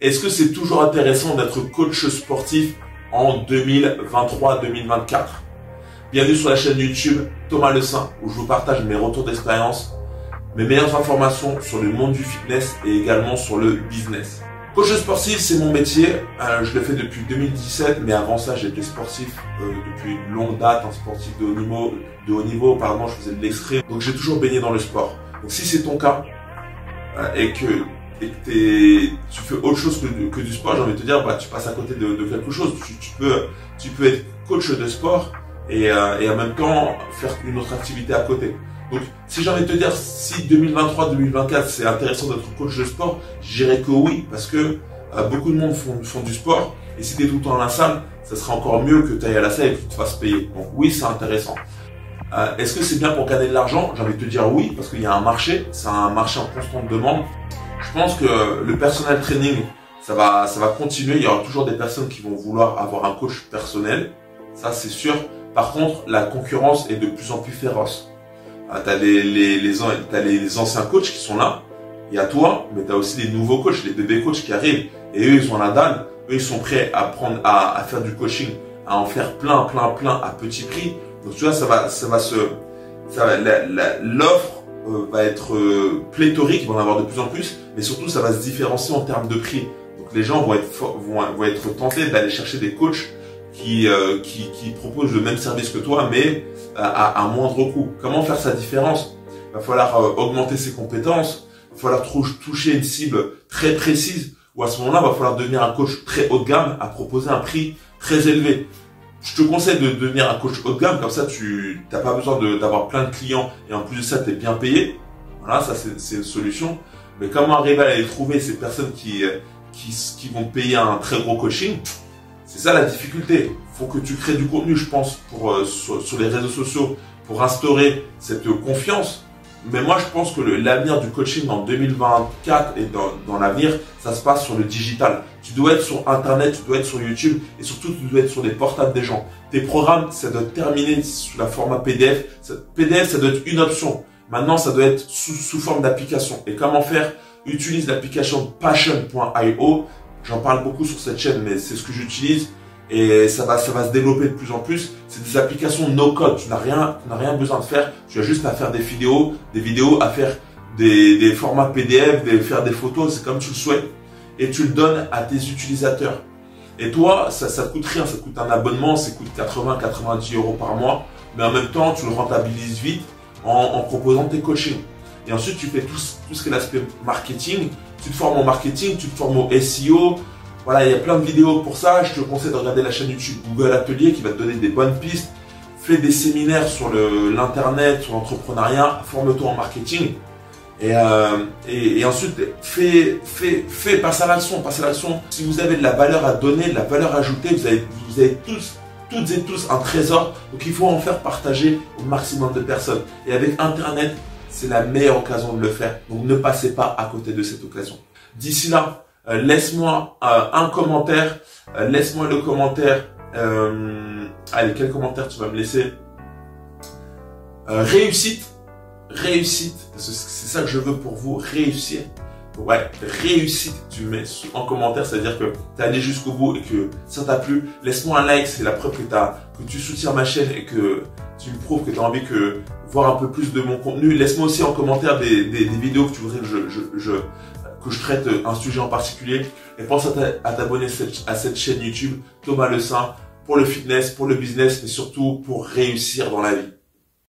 Est-ce que c'est toujours intéressant d'être coach sportif en 2023-2024? Bienvenue sur la chaîne YouTube Thomas Le Saint, où je vous partage mes retours d'expérience, mes meilleures informations sur le monde du fitness et également sur le business. Coach sportif, c'est mon métier. Je le fais depuis 2017, mais avant ça, j'étais sportif depuis une longue date, un sportif de haut niveau. Apparemment, je faisais de l'escrime. Donc, j'ai toujours baigné dans le sport. Donc, si c'est ton cas et que tu fais autre chose que du sport, j'ai envie de te dire, tu passes à côté de quelque chose. Tu peux être coach de sport et en même temps faire une autre activité à côté. Donc, si j'ai envie de te dire, si 2023-2024, c'est intéressant d'être coach de sport, je dirais que oui, parce que beaucoup de monde font du sport, et si tu es tout le temps à la salle, ça sera encore mieux que tu ailles à la salle et que tu te fasses payer. Donc oui, c'est intéressant. Est-ce que c'est bien pour gagner de l'argent? J'ai envie de te dire oui, parce qu'il y a un marché, c'est un marché en constante demande. Je pense que le personal training, ça va continuer, il y aura toujours des personnes qui vont vouloir avoir un coach personnel, ça c'est sûr. Par contre, la concurrence est de plus en plus féroce. T'as les anciens coachs qui sont là, il y a toi, mais t'as aussi les nouveaux coachs, les bébés coachs qui arrivent. Et eux, ils ont la dalle, eux, ils sont prêts à faire du coaching, à en faire plein à petit prix. Donc tu vois, l'offre va être pléthorique, ils vont en avoir de plus en plus, mais surtout ça va se différencier en termes de prix. Donc les gens vont être tentés d'aller chercher des coachs qui proposent le même service que toi, mais à moindre coût. Comment faire sa différence? Il va falloir augmenter ses compétences, il va falloir toucher une cible très précise, ou à ce moment-là, il va falloir devenir un coach très haut de gamme à proposer un prix très élevé. Je te conseille de devenir un coach haut de gamme, comme ça tu n'as pas besoin d'avoir plein de clients et en plus de ça, tu es bien payé. Voilà, ça c'est une solution. Mais comment arriver à aller trouver ces personnes qui vont payer un très gros coaching? C'est ça la difficulté. Il faut que tu crées du contenu, je pense, sur les réseaux sociaux pour instaurer cette confiance. Mais moi, je pense que l'avenir du coaching en 2024 et dans l'avenir, ça se passe sur le digital. Tu dois être sur Internet, tu dois être sur YouTube et surtout, tu dois être sur les portables des gens. Tes programmes, ça doit terminer sous la format PDF. PDF, ça doit être une option. Maintenant, ça doit être sous forme d'application. Et comment faire? Utilise l'application passion.io. J'en parle beaucoup sur cette chaîne, mais c'est ce que j'utilise et ça va se développer de plus en plus. C'est des applications no code. Tu n'as rien besoin de faire. Tu as juste à faire des vidéos, à faire des formats PDF, faire des photos. C'est comme tu le souhaites et tu le donnes à tes utilisateurs. Et toi, ça te coûte rien. Ça te coûte un abonnement, ça coûte 80-90 € par mois. Mais en même temps, tu le rentabilises vite en proposant tes coachings. Et ensuite, tu fais tout ce qui est l'aspect marketing. Tu te formes en marketing, tu te formes au SEO. Voilà, il y a plein de vidéos pour ça. Je te conseille de regarder la chaîne YouTube Google Atelier qui va te donner des bonnes pistes. Fais des séminaires sur l'internet, sur l'entrepreneuriat. Forme-toi en marketing. Et ensuite, passe à l'action. Si vous avez de la valeur à donner, de la valeur ajoutée, vous avez toutes et tous un trésor. Donc, il faut en faire partager au maximum de personnes. Et avec Internet, c'est la meilleure occasion de le faire. Donc, ne passez pas à côté de cette occasion. D'ici là, laisse-moi un commentaire. Laisse-moi le commentaire. Allez, quel commentaire tu vas me laisser? Réussite. C'est ça que je veux pour vous. Réussir. Ouais, réussite, tu mets en commentaire, c'est-à-dire que tu es allé jusqu'au bout et que ça t'a plu. Laisse-moi un like, c'est la preuve que tu soutiens ma chaîne et que tu me prouves que tu as envie de voir un peu plus de mon contenu. Laisse-moi aussi en commentaire des vidéos que tu voudrais que je traite un sujet en particulier. Et pense à t'abonner à cette chaîne YouTube Thomas Le Saint pour le fitness, pour le business, mais surtout pour réussir dans la vie.